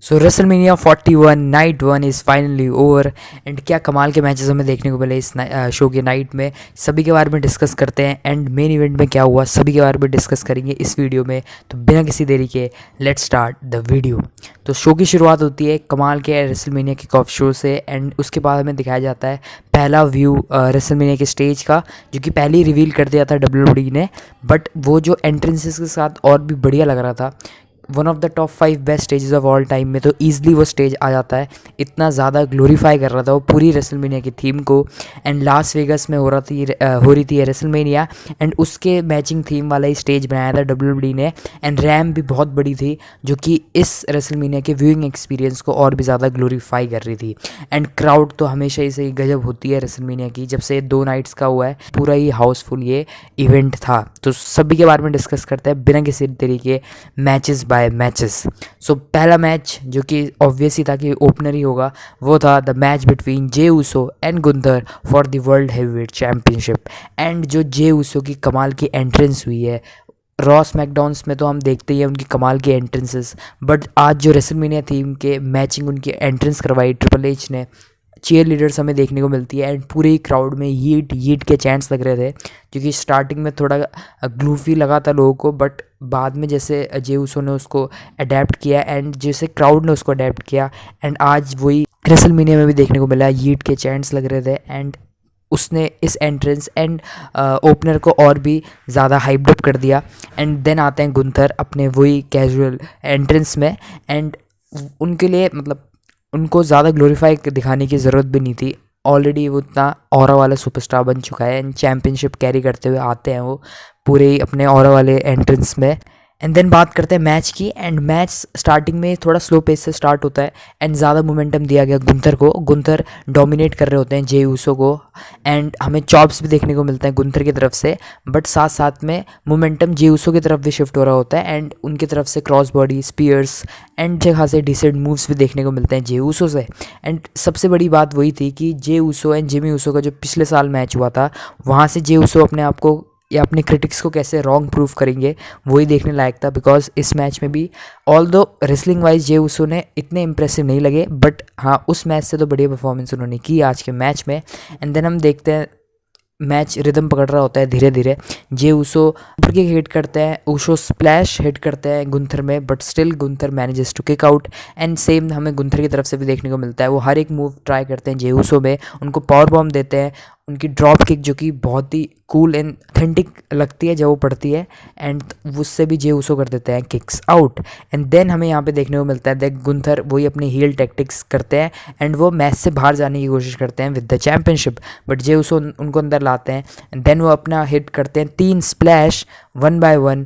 So WrestleMania 41 night 1 is finally over and क्या कमाल के मैचेस हमें देखने को मिले इस शो के नाइट में। सभी के बारे में डिस्कस करते हैं एंड मेन इवेंट में क्या हुआ सभी के बारे में डिस्कस करेंगे इस वीडियो में। तो बिना किसी देरी के लेट्स स्टार्ट द वीडियो। तो शो की शुरुआत होती है कमाल के रेसलमेनिया किक ऑफ शो से एंड उसके बाद हमें दिखाया जाता है पहला व्यू रेसलमेनिया के स्टेज का, जो कि पहले ही रिवील कर दिया था डब्ल्यूडब्ल्यूई ने, बट वो जो एंट्रेंसेस के साथ और भी बढ़िया लग रहा था। One of the top 5 best stages of all time में तो ईजिली वो स्टेज आ जाता है। इतना ज़्यादा ग्लोरीफाई कर रहा था वो पूरी रेसलमेनिया की थीम को। एंड लास वेगस में हो रही थी रेसलमेनिया एंड उसके मैचिंग थीम वाला ही स्टेज बनाया था डब्ल्यूडब्ल्यूई ने। एंड रैम भी बहुत बड़ी थी जो कि इस रेसलमेनिया के व्यूइंग एक्सपीरियंस को और भी ज़्यादा ग्लोरीफाई कर रही थी। एंड क्राउड तो हमेशा ही से गजब होती है रेसलमेनिया की, जब से 2 नाइट्स का हुआ है पूरा ही हाउसफुल ये इवेंट था। तो सभी के बारे में डिस्कस करते हैं बिना किसी तरीके मैचेस बाय मैचेस। सो पहला मैच जो कि ऑब्वियस ही था कि ओपनर ही होगा, वो था the match between J Uso and Gunther for the world heavyweight championship. And जो जे ऊसो की कमाल की एंट्रेंस हुई है, रॉस मैकडॉन्स में तो हम देखते ही हैं उनकी कमाल की एंट्रेंसेस, बट आज जो रेसलमेनिया थीम के मैचिंग उनकी एंट्रेंस करवाई ट्रिपल एच ने, चीयर लीडर्स हमें देखने को मिलती है एंड पूरे ही क्राउड में यीट के चैंट्स लग रहे थे, क्योंकि स्टार्टिंग में थोड़ा ग्लूफी लगा था लोगों को, बट बाद में जैसे जे ऊसो ने उसको अडेप्ट किया एंड जैसे क्राउड ने उसको अडेप्ट किया एंड आज वही रेसलमेनिया में भी देखने को मिला, यीट के चैंट्स लग रहे थे। एंड उसने इस एंट्रेंस एंड ओपनर को और भी ज़्यादा हाइप्ड अप कर दिया। एंड देन आते हैं गुंथर अपने वही कैजुअल एंट्रेंस में एंड उनके लिए मतलब उनको ज़्यादा ग्लोरीफाई दिखाने की ज़रूरत भी नहीं थी। ऑलरेडी वो इतना ऑरा वाला सुपरस्टार बन चुका है एंड चैम्पियनशिप कैरी करते हुए आते हैं वो पूरे ही अपने ऑरा वाले एंट्रेंस में। एंड देन बात करते हैं मैच की एंड मैच स्टार्टिंग में थोड़ा स्लो पेस से स्टार्ट होता है एंड ज़्यादा मोमेंटम दिया गया गुंथर को। गुंथर डोमिनेट कर रहे होते हैं जे ऊसो को एंड हमें चॉप्स भी देखने को मिलते हैं गुंथर की तरफ से, बट साथ साथ में मोमेंटम जे ऊसो की तरफ भी शिफ्ट हो रहा होता है एंड उनकी तरफ से क्रॉस बॉडी स्पीयर्स एंड अच्छे खासे डिसेंट मूव्स भी देखने को मिलते हैं जे ऊसो से। एंड सबसे बड़ी बात वही थी कि जे ऊसो एंड जिमी ऊसो का जो पिछले साल मैच हुआ था, वहाँ से जे ऊसो अपने आप को या अपने क्रिटिक्स को कैसे रॉन्ग प्रूफ करेंगे वही देखने लायक था। बिकॉज इस मैच में भी ऑल दो रेसलिंग वाइज जे ऊसो ने इतने इंप्रेसिव नहीं लगे, बट हाँ उस मैच से तो बढ़िया परफॉर्मेंस उन्होंने की आज के मैच में। एंड देन हम देखते हैं मैच रिदम पकड़ रहा होता है धीरे धीरे, जे ऊसो ऊपर के हिट करते हैं, ऊसो स्प्लैश हिट करते हैं गुंथर में, but still Gunther manages to kick out. And same हमें गुंथर की तरफ से भी देखने को मिलता है, वो हर एक मूव ट्राई करते हैं जे ऊसो में, उनको पावर बॉम्ब देते हैं, उनकी ड्रॉप किक जो कि बहुत ही कूल एंड ऑथेंटिक लगती है जब वो पड़ती है एंड उससे भी जे ऊसो कर देते हैं किक्स आउट। एंड देन हमें यहाँ पे देखने को मिलता है देख गुंथर वही अपनी हील टैक्टिक्स करते हैं एंड वो मैच से बाहर जाने की कोशिश करते हैं with the championship, but Jey Uso उनको अंदर लाते हैं एंड देन वो अपना हिट करते हैं 3 splash 1 by 1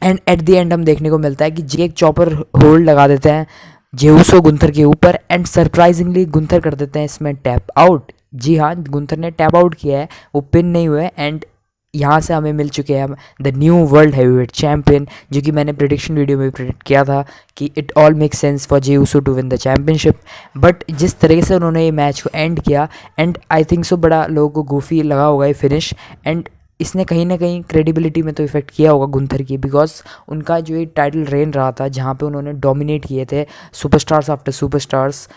and at the end हम देखने को मिलता है कि जे एक चॉपर होल्ड लगा देते हैं जे ऊसो गुंथर के ऊपर एंड सरप्राइजिंगली गुंथर कर देते हैं इसमें टैप आउट। जी हाँ, गुंथर ने टैप आउट किया है, वो पिन नहीं हुए एंड यहाँ से हमें मिल चुके हैं the new world heavyweight champion, जो कि मैंने प्रेडिक्शन वीडियो में प्रेडिक्ट किया था कि it all make sense for Jey Uso to win the championship. But जिस तरीके से उन्होंने ये मैच को एंड किया एंड आई थिंक सो बड़ा लोगों को गोफी लगा होगा ये फिनिश एंड इसने कहीं ना कहीं क्रेडिबिलिटी में तो इफेक्ट किया होगा गुंथर की, बिकॉज उनका जो ये टाइटल रेन रहा था जहाँ पे उन्होंने डोमिनेट किए थे सुपरस्टार्स आफ्टर सुपरस्टार्स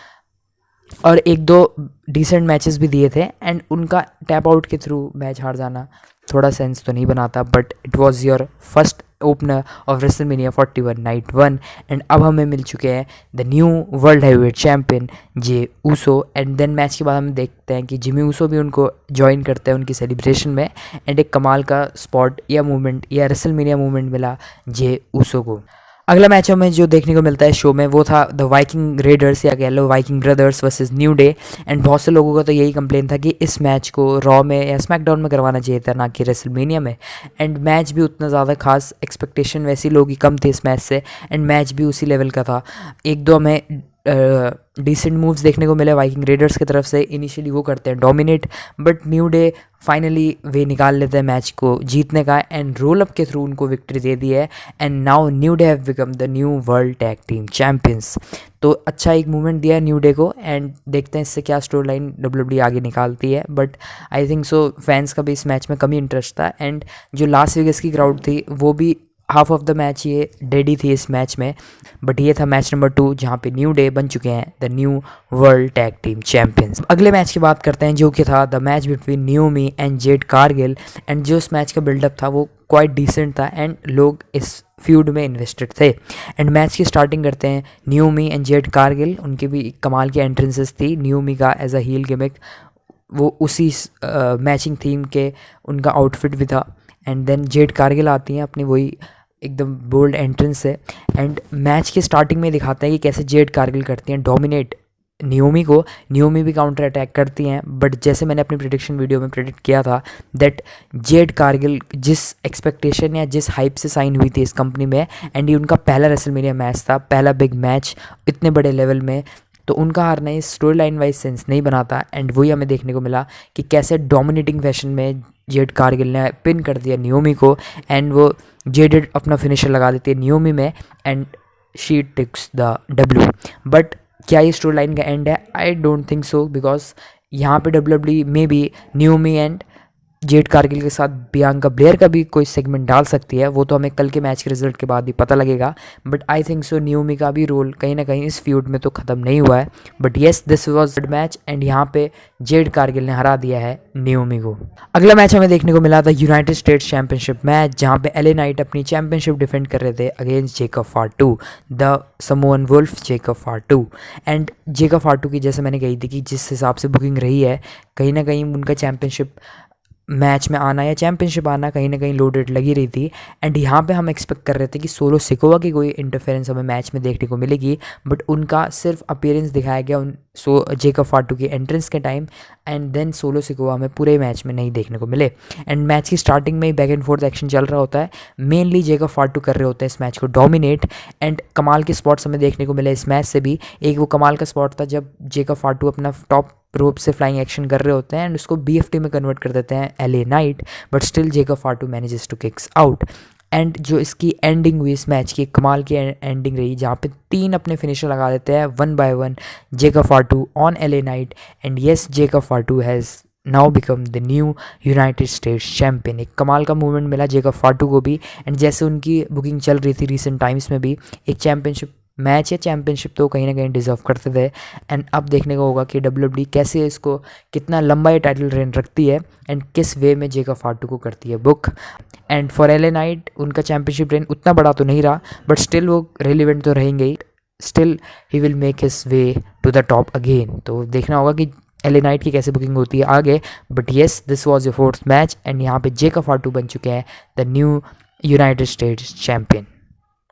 और 1-2 डिसेंट मैचेस भी दिए थे एंड उनका टैप आउट के थ्रू मैच हार जाना थोड़ा सेंस तो नहीं बनाता। But it was your first opener of WrestleMania 41 night 1 and अब हमें मिल चुके हैं the new world heavyweight champion Jey Uso. And then match के बाद हम देखते हैं कि जिमी ऊसो भी उनको ज्वाइन करते हैं उनकी सेलिब्रेशन में एंड एक कमाल का स्पॉट या मूवमेंट या रेसलमेनिया मूवमेंट मिला जे ऊसो को। अगला मैच हमें जो देखने को मिलता है शो में वो था द वाइकिंग रेडर्स या कह लो Viking Brothers versus New Day and बहुत से लोगों का तो यही कंप्लेन था कि इस मैच को रॉ में या स्मैकडाउन में करवाना चाहिए था ना कि रेसलमेनिया में। एंड मैच भी उतना ज़्यादा खास एक्सपेक्टेशन वैसी लोगों की कम थी इस मैच से एंड मैच भी उसी लेवल का था। 1-2 हमें डिसेंट मूव्स देखने को मिले वाइकिंग रेडर्स की तरफ से, इनिशियली वो करते हैं dominate but New Day finally way निकाल लेते हैं मैच को जीतने का एंड रोल अप के थ्रू उनको विक्ट्री दे दी है and now New Day have become the new world tag team champions. तो अच्छा एक मूवमेंट दिया है न्यू डे को एंड देखते हैं इससे क्या स्टोरी लाइन डब्ल्यूडब्ल्यूई आगे निकालती है। But I think so fans का भी इस मैच में कम ही इंटरेस्ट था एंड जो लास वेगस की क्राउड थी वो भी हाफ ऑफ द मैच ये डेड ही थी इस मैच में, बट ये था मैच नंबर 2 जहाँ पे न्यू डे बन चुके हैं the new world tag team champions. अगले मैच की बात करते हैं जो कि था the match between Naomi and Jade Cargill. And जो इस मैच का बिल्डअप था वो क्वाइट डिसेंट था एंड लोग इस फ्यूड में इन्वेस्टेड थे। एंड मैच की स्टार्टिंग करते हैं नियोमी एंड जेड कारगिल, उनकी भी कमाल की एंट्रेंसेस थी। नियोमी का एज अ हील गिमिक, वो उसी मैचिंग थीम के उनका आउटफिट भी था। एंड देन जेड कारगिल आती हैं, अपनी वही एकदम बोल्ड एंट्रेंस से। एंड मैच के स्टार्टिंग में दिखाते हैं कि कैसे जेड कारगिल करती हैं डोमिनेट नियोमी को। नियोमी भी काउंटर अटैक करती हैं, बट जैसे मैंने अपनी प्रेडिक्शन वीडियो में प्रेडिक्ट किया था दैट जेड कारगिल जिस एक्सपेक्टेशन या जिस हाइप से साइन हुई थी इस कंपनी में, एंड ये उनका पहला रेसलमेनिया मैच था, पहला बिग मैच इतने बड़े लेवल में, तो उनका हारना इस स्टोरी लाइन वाइज सेंस नहीं बनाता। एंड वही हमें देखने को मिला कि कैसे डोमिनेटिंग फैशन में जेड कारगिल ने पिन कर दिया नियोमी को। एंड वो जेड अपना फिनिशर लगा देती है नियोमी में and she takes the W. But क्या ये स्टोरी लाइन का एंड है? I don't think so, because यहाँ पे डब्ल्यू में भी नियोमी एंड जेड कारगिल के साथ बियांका ब्लेयर का भी कोई सेगमेंट डाल सकती है, वो तो हमें कल के मैच के रिजल्ट के बाद ही पता लगेगा। But I think so Naomi का भी रोल कहीं ना कहीं इस फ्यूड में तो ख़त्म नहीं हुआ है। But yes, this was good match and यहाँ पे जेड कारगिल ने हरा दिया है नियोमी को। अगला मैच हमें देखने को मिला था यूनाइटेड स्टेट्स चैंपियनशिप मैच, जहाँ पे एले नाइट अपनी चैंपियनशिप डिफेंड कर रहे थे against Jacob Fatu, the Samoan wolf Jacob Fatu. And Jacob Fatu की जैसे मैंने कही थी कि जिस हिसाब से बुकिंग रही है, कहीं ना कहीं उनका चैंपियनशिप मैच में आना या चैंपियनशिप आना कहीं ना कहीं लोडेड लगी रही थी। एंड यहाँ पे हम एक्सपेक्ट कर रहे थे कि सोलो सिकोवा की कोई इंटरफेरेंस हमें मैच में देखने को मिलेगी, बट उनका सिर्फ अपीयरेंस दिखाया गया उन जेकब फार्टू की एंट्रेंस के time, and then Solo Sikoa हमें पूरे मैच में नहीं देखने को मिले। एंड मैच की स्टार्टिंग में ही बैक एंड फोर्थ एक्शन चल रहा होता है, मेनली जेकब फार्टू कर रहे होते हैं इस मैच को डोमिनेट। एंड कमाल के स्पॉट्स हमें देखने को मिले इस मैच से भी। एक वो कमाल का स्पॉट था जब जेकब फार्टू अपना टॉप रोप से फ्लाइंग एक्शन कर रहे होते हैं एंड उसको BFT में कन्वर्ट कर देते हैं LA Knight, but still Jacob Fatu manages to kicks out. And जो इसकी एंडिंग हुई इस मैच की, कमाल की एंडिंग रही, जहाँ पे 3 अपने फिनिशर लगा देते हैं 1 by 1 Jacob Fatu on LA Knight. And yes, Jacob Fatu has now become the new United States champion. एक कमाल का मूवमेंट मिला जेकब फार्टू को भी। एंड जैसे उनकी बुकिंग चल रही थी रिसेंट टाइम्स में भी, एक चैम्पियनशिप मैच या चैंपियनशिप तो कहीं ना कहीं डिजर्व करते थे। एंड अब देखने को होगा कि डब्ल्यूडब्ल्यूई कैसे इसको कितना लंबा ये टाइटल रेन रखती है एंड किस वे में जेकब फार्टू को करती है book. And for LA Knight उनका चैंपियनशिप रेन उतना बड़ा तो नहीं रहा, बट स्टिल वो रेलिवेंट तो रहेंगे ही। Still he will make his way to the top again. तो देखना होगा कि एले नाइट की कैसे बुकिंग होती है आगे। But yes, this was your 4th match and यहाँ पे जेकब फार्टू बन चुके हैं the new United States champion.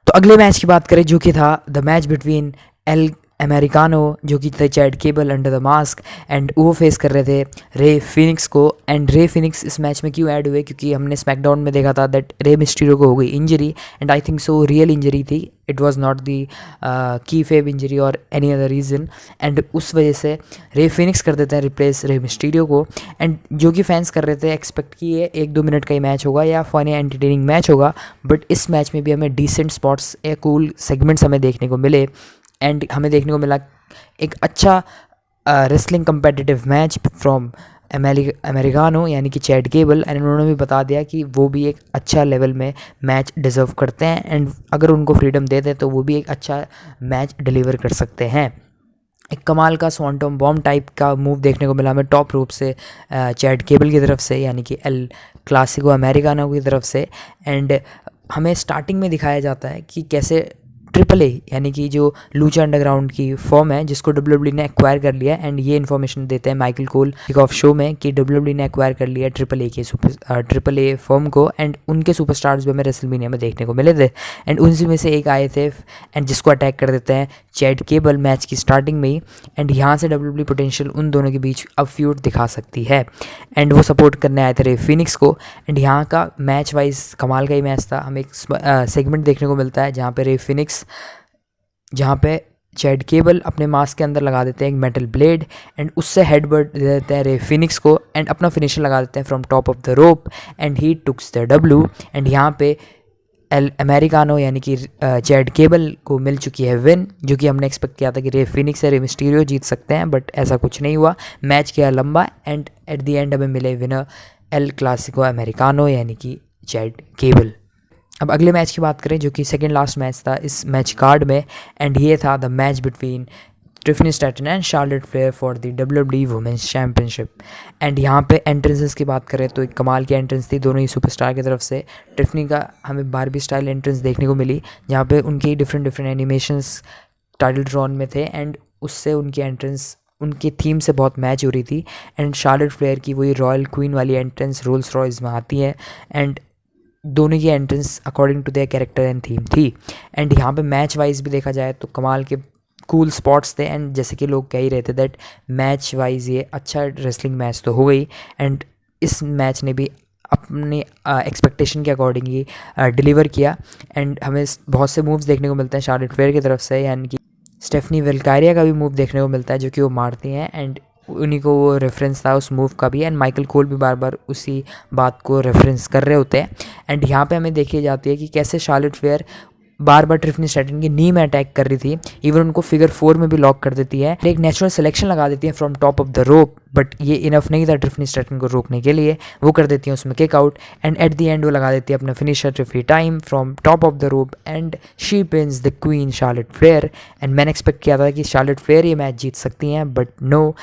तो अगले मैच की बात करें जो कि था the match between L americano, जो कि थे Chad cable under the mask, and वो फेस कर रहे थे रे फिनिक्स को। एंड रे फिनिक्स इस मैच में क्यों ऐड हुए? क्योंकि हमने स्मैकडाउन में देखा था दैट रे मिस्टीरियो को हो गई injury, and I think so real injury थी, इट वॉज नॉट दी की फेब इंजरी और एनी अदर रीज़न। एंड उस वजह से रे फिनिक्स कर देते हैं रिप्लेस रे मिस्टीरियो को। एंड जो कि फैंस कर रहे थे एक्सपेक्ट किए 1-2 मिनट का ही मैच होगा या फनी एंटरटेनिंग मैच होगा, बट इस मैच में भी हमें डिसेंट स्पॉट्स या कूल सेगमेंट्स हमें देखने को मिले। एंड हमें देखने को मिला एक अच्छा wrestling competitive match from americano यानी कि चैड केबल। एंड उन्होंने भी बता दिया कि वो भी एक अच्छा लेवल में मैच डिज़र्व करते हैं एंड अगर उनको फ्रीडम दे दें तो वो भी एक अच्छा मैच डिलीवर कर सकते हैं। एक कमाल का स्वॉन्टम बॉम्ब टाइप का मूव देखने को मिला हमें टॉप रोप से चैड केबल की तरफ से, यानी कि एल क्लासिको अमेरिकानो की तरफ से। एंड हमें स्टार्टिंग में दिखाया जाता है कि कैसे AAA यानी कि जो लूचा अंडरग्राउंड की फॉर्म है जिसको डब्ल्यूडब्ल्यूई ने एक्वायर कर लिया। एंड ये इन्फॉर्मेशन देते हैं Michael Cole kick off show में कि डब्ल्यूडब्ल्यूई ने एक्वायर कर लिया AAA फॉर्म को। एंड उनके सुपरस्टार्स भी हमें रेसलमेनिया में देखने को मिले थे एंड उनसे में से एक आए थे एंड जिसको अटैक कर देते हैं चैड केबल मैच की स्टार्टिंग में ही। एंड यहाँ से डब्ल्यूडब्ल्यूई पोटेंशियल उन दोनों के बीच अब फ्यूड दिखा सकती है एंड वो सपोर्ट करने आए थे रे फिनिक्स को। एंड यहाँ का मैच वाइज कमाल का ही मैच था। हमें एक सेगमेंट देखने को मिलता है जहाँ पे रे फिनिक्स, जहाँ पे चैड केबल अपने मास्क के अंदर लगा देते हैं एक मेटल ब्लेड एंड उससे हेडबट दे देते हैं रे फिनिक्स को एंड अपना फिनिशर लगा देते हैं from top of the rope and he takes the W. And यहाँ पे एल अमेरिकानो यानी कि चैड केबल को मिल चुकी है विन, जो कि हमने एक्सपेक्ट किया था कि रे फिनिक्स या रे मिस्टीरियो जीत सकते हैं, बट ऐसा कुछ नहीं हुआ। मैच किया लंबा एंड एट द एंड हमें मिले विनर एल क्लासिको अमेरिकानो यानी कि चैड केबल। अब अगले मैच की बात करें जो कि सेकेंड लास्ट मैच था इस मैच कार्ड में, एंड ये था the match between Tiffany Staten and Charlotte Flair for the WWE women's championship. And यहाँ पे एंट्रेंसेस की बात करें तो एक कमाल की एंट्रेंस थी दोनों ही सुपरस्टार की तरफ से। टिफनी का हमें बारबी स्टाइल एंट्रेंस देखने को मिली जहाँ पे उनकी different different animations title drawn में थे, एंड उससे उनकी एंट्रेंस उनकी थीम से बहुत मैच हो रही थी। एंड शार्लेट फ्लेयर की वही रॉयल क्वीन वाली एंट्रेंस रोल्स रॉयस में आती है, एंड दोनों की entrance according to their character and theme थी। एंड यहाँ पे मैच वाइज भी देखा जाए तो कमाल के कूल स्पॉट्स थे, एंड जैसे कि लोग कह ही रहे थे दैट मैच वाइज ये अच्छा रेसलिंग मैच तो हो गई, एंड इस मैच ने भी अपने एक्सपेक्टेशन के अकॉर्डिंग ही डिलीवर किया। एंड हमें बहुत से मूव्स देखने को मिलते हैं शार्लेट फ्लेयर की तरफ से, यानी कि स्टेफनी वेल्कारिया का भी मूव देखने को मिलता है जो कि वो मारती हैं, एंड उन्हीं को वो रेफरेंस था उस मूव का भी, एंड माइकल कोल भी बार बार उसी बात को रेफरेंस कर रहे होते हैं। एंड यहाँ पे हमें देखी जाती है कि कैसे शार्लेट फ्लेयर बार बार टिफनी स्टैटन की नी में अटैक कर रही थी, इवन उनको फिगर 4 में भी लॉक कर देती है, एक नेचुरल सिलेक्शन लगा देती है from top of the rope, but ये इनफ नहीं था टिफनी स्टैटन को रोकने के लिए, वो कर देती है उसमें kick out, and at the end वो लगा देती है अपना finisher Tiffany time from top of the rope, and she pins the queen Charlotte Flair. And मैंने एक्सपेक्ट किया था कि शार्लेट फ्लेयर ये मैच जीत सकती हैं, बट नो,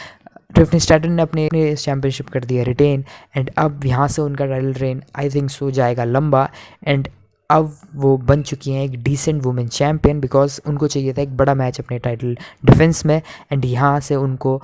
टिफनी स्टैटन ने अपने चैम्पियनशिप कर दिया रिटेन, एंड अब यहाँ से उनका title reign I think so जाएगा लंबा, एंड अब वो बन चुकी हैं एक डिसेंट वुमेन चैम्पियन, बिकॉज उनको चाहिए था एक बड़ा मैच अपने टाइटल डिफेंस में, एंड यहाँ से उनको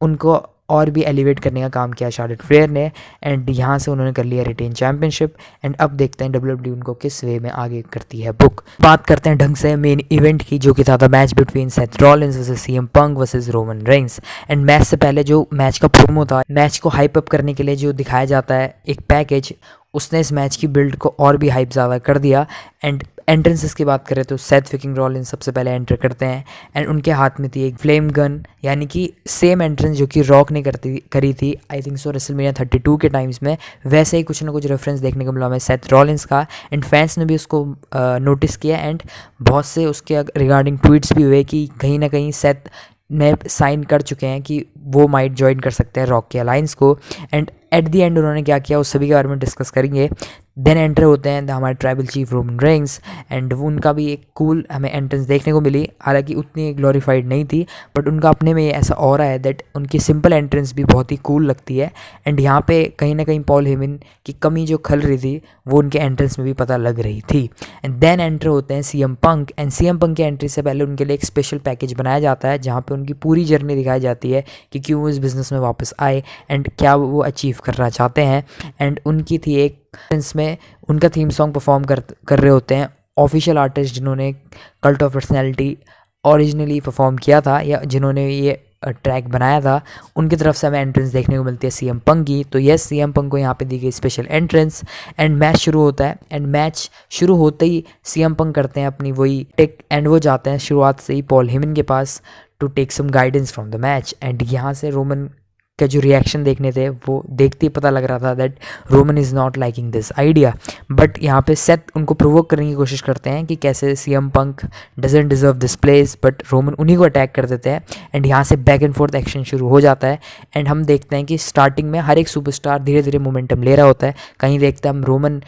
उनको और भी एलिवेट करने का काम किया शार्लेट फ्लेयर ने, एंड यहाँ से उन्होंने कर लिया रिटेन चैम्पियनशिप। एंड अब देखते हैं WWE उनको किस वे में आगे करती है बुक। बात करते हैं ढंग से मेन इवेंट की जो कि था the match between Seth Rollins versus CM punk versus Roman Reigns. And match से पहले जो मैच का प्रोमो था, मैच को हाइप अप करने के लिए जो दिखाया जाता है एक पैकेज, उसने इस मैच की बिल्ड को और भी हाइप ज़्यादा कर दिया। एंड एंट्रेंसेस की बात करें तो सेथ फिकिंग रॉलिंस सबसे पहले एंटर करते हैं, एंड उनके हाथ में थी एक फ्लेम गन, यानी कि सेम एंट्रेंस जो कि रॉक ने करी थी आई थिंक सो रेसलमेनिया 32 के टाइम्स में, वैसे ही कुछ ना कुछ रेफरेंस देखने को मिला हमें सेथ रॉलिंस का, एंड फैंस ने भी उसको नोटिस किया, एंड बहुत से उसके रिगार्डिंग ट्वीट्स भी हुए कि कहीं ना कहीं सेथ ने साइन कर चुके हैं कि वो माइट ज्वाइन कर सकते हैं रॉक के अलायंस को। एंड एट द एंड उन्होंने क्या किया उस सभी के बारे में डिस्कस करेंगे। देन एंटर होते हैं हमारे tribal chief Roman Reigns, and उनका भी एक कूल हमें एंट्रेंस देखने को मिली, हालांकि उतनी ग्लोरीफाइड नहीं थी, बट उनका अपने में ऐसा ऑरा है दैट उनकी सिंपल एंट्रेंस भी बहुत ही कूल लगती है। एंड यहाँ पे कहीं ना कहीं पॉल हेमन की कमी जो खल रही थी वो उनके एंट्रेंस में भी पता लग रही थी। एंड देन एंटर होते हैं CM पंक, एंड CM पंक की एंट्री से पहले उनके लिए एक स्पेशल पैकेज बनाया जाता है जहाँ पे उनकी पूरी जर्नी दिखाई जाती है कि क्यों वो इस बिज़नेस में वापस आए एंड क्या वो अचीव करना चाहते हैं। एंड उनकी थी एक में उनका थीम सॉन्ग परफॉर्म कर रहे होते हैं ऑफिशियल आर्टिस्ट जिन्होंने cult of personality originally perform किया था या जिन्होंने ये ट्रैक बनाया था, उनकी तरफ से हमें एंट्रेंस देखने को मिलती है CM पंक की। तो यस, CM पंक को यहाँ पे दी गई स्पेशल एंट्रेंस, एंड मैच शुरू होता है, एंड मैच शुरू होते ही CM पंक करते हैं अपनी वही टेक, एंड वो जाते हैं शुरुआत से ही पॉल हेमन के पास to take some guidance from the match. And यहाँ से रोमन का जो रिएक्शन देखने थे वो देखते ही पता लग रहा था that Roman is not liking this idea, but यहाँ पे सेथ उनको प्रोवोक करने की कोशिश करते हैं कि कैसे CM punk doesn't deserve this place, but Roman उन्हीं को अटैक कर देते हैं। एंड यहाँ से बैक एंड फोर्थ एक्शन शुरू हो जाता है, एंड हम देखते हैं कि स्टार्टिंग में हर एक सुपरस्टार धीरे धीरे मोमेंटम ले रहा होता है, कहीं देखते हैं हम रोमन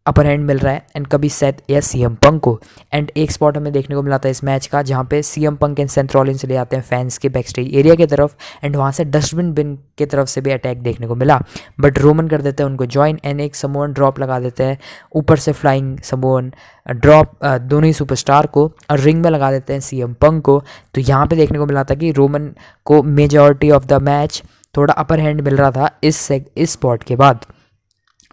अपर हैंड मिल रहा है एंड कभी सेथ या CM पंक को। एंड एक स्पॉट हमें देखने को मिला था इस मैच का जहाँ पे CM punk and Seth Rollins चले जाते हैं फैंस के बैक स्टेज एरिया की तरफ, एंड वहाँ से डस्टबिन बिन की तरफ से भी अटैक देखने को मिला, बट रोमन कर देते हैं उनको ज्वाइन, एंड एक समोन ड्रॉप लगा देते हैं ऊपर से फ्लाइंग समोन ड्रॉप दोनों ही सुपरस्टार को, और रिंग में लगा देते हैं CM पंक को। तो यहाँ पे देखने को मिला था कि रोमन को मेजॉरिटी ऑफ द मैच थोड़ा अपर हैंड मिल रहा था इस स्पॉट के बाद,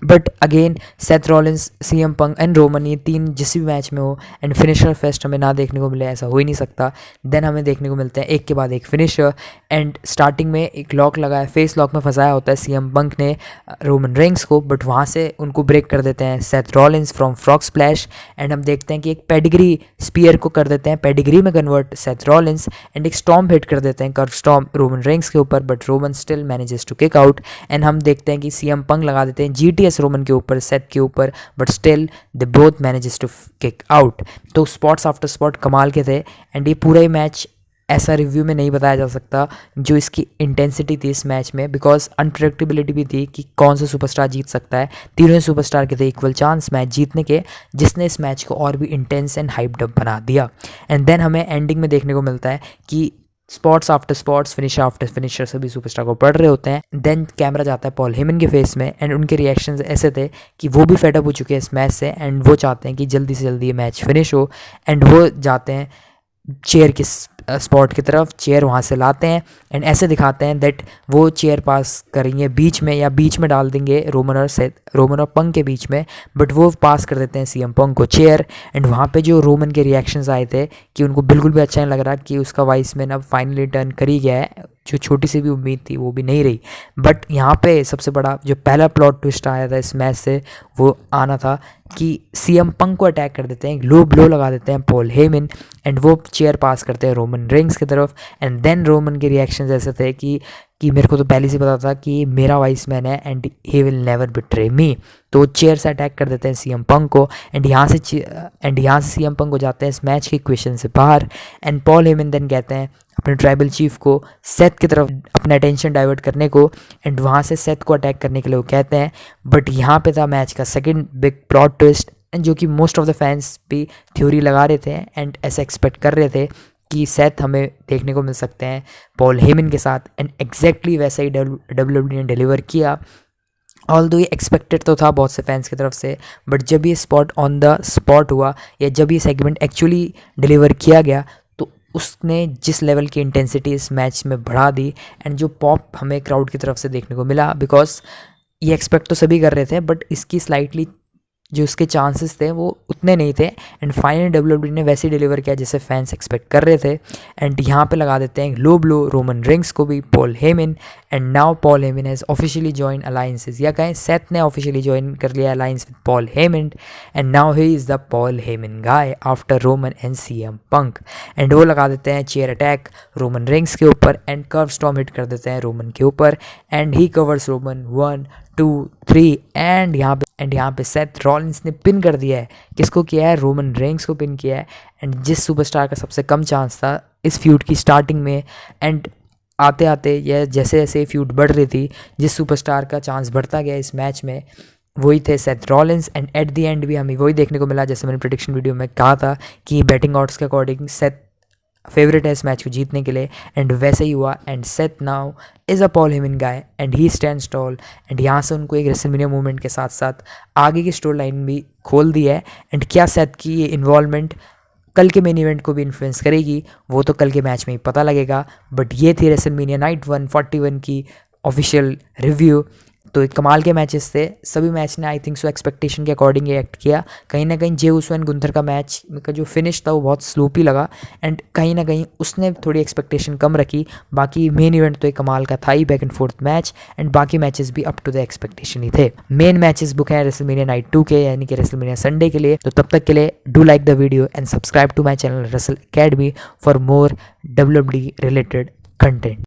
but again Seth Rollins CM punk and Roman ये तीन जिस भी मैच में हो एंड फिनिशर फेस्ट हमें ना देखने को मिले ऐसा हो ही नहीं सकता। देन हमें देखने को मिलते हैं एक के बाद एक फिनिशर, एंड स्टार्टिंग में एक लॉक लगा है, फेस लॉक में फंसाया होता है CM पंक ने रोमन रेंस को, बट वहाँ से उनको ब्रेक कर देते हैं Seth Rollins from frog splash, and हम देखते हैं कि एक पेडिग्री स्पीयर को कर देते हैं पेडिग्री में कन्वर्ट सेथ रॉलिंस, एंड एक स्टॉम्प हिट कर देते हैं कर्व स्टॉम्प रोमन रेंस के ऊपर, but Roman still manages to kick out, and हम देखते हैं कि CM पंक लगा देते हैं GTS रोमन के ऊपर सेथ के ऊपर, but still they both manages to kick out. तो स्पॉट्स आफ्टर स्पॉट कमाल के थे, एंड ये पूरा ही मैच ऐसा रिव्यू में नहीं बताया जा सकता जो इसकी इंटेंसिटी थी इस मैच में, बिकॉज अनप्रेडिक्टेबिलिटी भी थी कि कौन सा सुपरस्टार जीत सकता है। तीनों सुपरस्टार के थे इक्वल चांस मैच जीतने के, जिसने इस मैच को और भी इंटेंस एंड हाइप्ड अप बना दिया। एंड देन हमें एंडिंग में देखने को मिलता है कि spots after spots, finisher after finisher सभी सुपरस्टार को पढ़ रहे होते हैं। देन कैमरा जाता है पॉल हेमन के फेस में एंड उनके रिएक्शंस ऐसे थे कि वो भी फेडअप हो चुके हैं इस मैच से एंड वो चाहते हैं कि जल्दी से जल्दी ये मैच फिनिश हो। एंड वो जाते हैं चेयर की स्पॉट की तरफ, चेयर वहाँ से लाते हैं एंड ऐसे दिखाते हैं दैट वो चेयर पास करेंगे बीच में या बीच में डाल देंगे रोमन और पंक के बीच में, बट वो पास कर देते हैं सीएम पंक को चेयर। एंड वहाँ पे जो रोमन के रिएक्शंस आए थे कि उनको बिल्कुल भी अच्छा नहीं लग रहा कि उसका वाइस मैन अब फाइनली टर्न कर ही गया है, जो छोटी सी भी उम्मीद थी वो भी नहीं रही। बट यहाँ पे सबसे बड़ा जो पहला प्लॉट ट्विस्ट आया था इस मैच से वो आना था कि सीएम पंक को अटैक कर देते हैं, लो ब्लो लगा देते हैं पॉल हेमन एंड वो चेयर पास करते हैं रोमन रेंग्स की तरफ। एंड देन रोमन के रिएक्शंस ऐसे थे कि मेरे को तो पहले से पता था कि मेरा वाइस मैन है and he will never betray me. तो चेयर से अटैक कर देते हैं सीएम पंक को एंड यहाँ से सीएम पंक हो जाते हैं इस मैच के इक्वेशन से बाहर। एंड पॉल हेमन देन कहते हैं अपने ट्राइबल चीफ को सेथ की तरफ अपना अटेंशन डाइवर्ट करने को एंड वहाँ से सेथ को अटैक करने के लिए वो कहते हैं। बट यहाँ पे था मैच का second big plot twist and जो कि मोस्ट ऑफ द फैंस भी थ्योरी लगा रहे थे एंड ऐसे एक्सपेक्ट कर रहे थे कि सेथ हमें देखने को मिल सकते हैं पॉल हेमन के साथ। एंड एग्जैक्टली वैसा ही डब्ल्यूडब्ल्यूई ने डिलीवर किया। ऑल्दो ये एक्सपेक्टेड तो था बहुत से फैंस की तरफ से, बट जब ये स्पॉट ऑन द स्पॉट हुआ या जब ये सेगमेंट एक्चुअली डिलीवर किया गया तो उसने जिस लेवल की इंटेंसिटी इस मैच में बढ़ा दी एंड जो पॉप हमें क्राउड की तरफ से देखने को मिला, बिकॉज ये एक्सपेक्ट तो सभी कर रहे थे बट इसकी स्लाइटली जो उसके चांसेस थे वो उतने नहीं थे। एंड फाइनली डब्ल्यूडब्ल्यूई ने वैसे ही डिलीवर किया जैसे फैंस एक्सपेक्ट कर रहे थे। एंड यहाँ पे लगा देते हैं लो ब्लो रोमन रिंग्स को भी Paul Heyman. And now Paul Heyman has officially join alliances, या कहें सेथ ने ऑफिशियली जॉइन कर लिया alliance with Paul Heyman. And now he is the Paul Heyman guy after Roman and CM Punk. And वो लगा देते हैं chair attack Roman rings के ऊपर एंड कर्व स्टॉर्म हिट कर देते हैं रोमन के ऊपर and he covers Roman 1 2 3 and यहाँ पे सेथ रॉलिंस ने पिन कर दिया है। किसको किया है? रोमन रेंग्स को पिन किया है। एंड जिस सुपरस्टार का सबसे कम चांस था इस फ्यूड की स्टार्टिंग में एंड आते आते या जैसे जैसे फ्यूड बढ़ रही थी, जिस सुपरस्टार का चांस बढ़ता गया इस मैच में वही थे Seth Rollins. And at the end भी हमें वही देखने को मिला जैसे मैंने प्रेडिक्शन वीडियो में कहा था कि बैटिंग ऑड्स के अकॉर्डिंग सेथ फेवरेट है इस मैच को जीतने के लिए एंड वैसे ही हुआ। And Seth now is a Paul Heyman guy and he stands tall. And यहाँ से उनको एक रेसलमेनिया मूवमेंट के साथ साथ आगे की स्टोरी लाइन भी खोल दी है। एंड क्या सेथ की ये इन्वॉल्वमेंट कल के मेन इवेंट को भी इन्फ्लुएंस करेगी वो तो कल के मैच में ही पता लगेगा। बट ये थी रेसलमेनिया नाइट 141 की ऑफिशियल रिव्यू। तो एक कमाल के मैचेस थे, सभी मैच ने आई थिंक सो एक्सपेक्टेशन के अकॉर्डिंग एक्ट किया। कहीं ना कहीं जे उसो एंड गुंथर का मैच का जो फिनिश था वो बहुत स्लोपी लगा एंड कहीं ना कहीं उसने थोड़ी एक्सपेक्टेशन कम रखी। बाकी मेन इवेंट तो एक कमाल का था ही, back and forth match and बाकी मैचेस भी अप टू द एक्सपेक्टेशन ही थे। मेन मैचेस बुक है रेसलमेनिया नाइट 2 के यानी कि रेसलमेनिया संडे के लिए। तो तब तक के लिए do like the video and subscribe to my channel wrestle academy for more WWE related content.